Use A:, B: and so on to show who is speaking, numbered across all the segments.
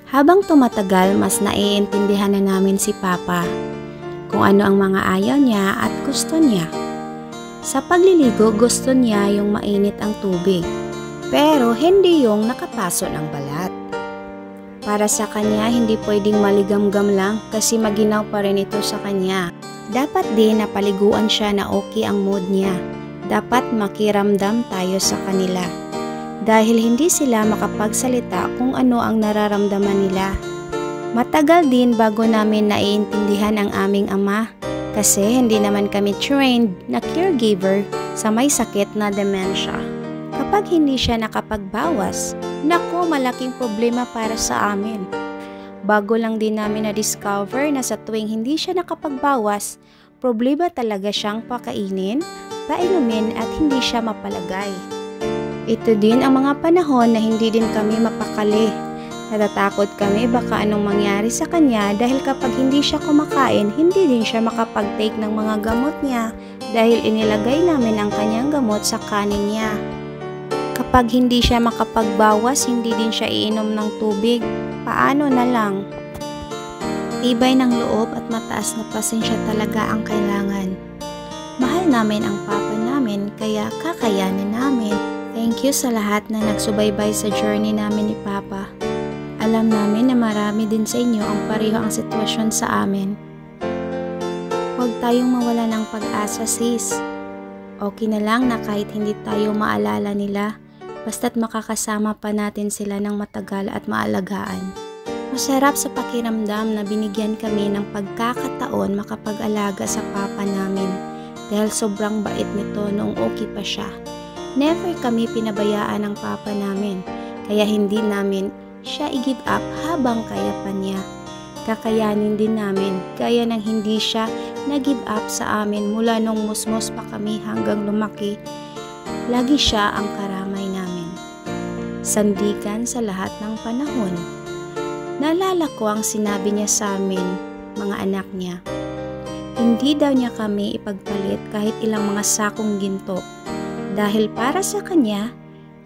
A: Habang tumatagal, mas naiintindihan na namin si Papa, kung ano ang mga ayaw niya at gusto niya. Sa pagliligo, gusto niya yung mainit ang tubig, pero hindi yung nakapaso ng balat. Para sa kanya, hindi pwedeng maligamgam lang kasi maginaw pa rin ito sa kanya. Dapat din napaliguan siya na okay ang mood niya. Dapat makiramdam tayo sa kanila. Dahil hindi sila makapagsalita kung ano ang nararamdaman nila. Matagal din bago namin naiintindihan ang aming ama kasi hindi naman kami trained na caregiver sa may sakit na dementia. Kapag hindi siya nakapagbawas, naku, malaking problema para sa amin. Bago lang din namin na-discover na sa tuwing hindi siya nakapagbawas, problema talaga siyang pakainin, painumin at hindi siya mapalagay. Ito din ang mga panahon na hindi din kami mapakali. Natatakot kami baka anong mangyari sa kanya dahil kapag hindi siya kumakain, hindi din siya makapag-take ng mga gamot niya dahil inilagay namin ang kanyang gamot sa kanin niya. Kapag hindi siya makapagbawas, hindi din siya iinom ng tubig. Paano na lang? Tibay ng loob at mataas na pasensya talaga ang kailangan. Mahal namin ang papa namin kaya kakayanin namin. Thank you sa lahat na nagsubaybay sa journey namin ni Papa. Alam namin na marami din sa inyo ang pareho ang sitwasyon sa amin. Huwag tayong mawala ng pag-asa, sis. Okay na lang na kahit hindi tayo maalala nila, basta't makakasama pa natin sila ng matagal at maalagaan. Masarap sa pakiramdam na binigyan kami ng pagkakataon makapag-alaga sa papa namin dahil sobrang bait nito noong okay pa siya. Never kami pinabayaan ng papa namin, kaya hindi namin siya i-give up habang kaya pa niya. Kakayanin din namin, gaya ng hindi siya nag-give up sa amin mula nung musmos pa kami hanggang lumaki. Lagi siya ang karamay namin. Sandigan sa lahat ng panahon. Naalala ko ang sinabi niya sa amin, mga anak niya. Hindi daw niya kami ipagpalit kahit ilang mga sakong ginto. Dahil para sa kanya,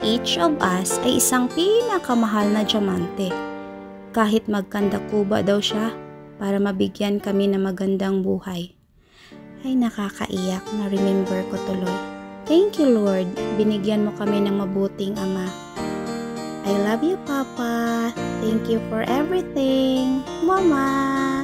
A: each of us ay isang pinakamahal na diamante. Kahit magkanda kuba daw siya para mabigyan kami ng magandang buhay. Ay nakakaiyak na remember ko tuloy. Thank you Lord, binigyan mo kami ng mabuting ama. I love you Papa. Thank you for everything. Mama.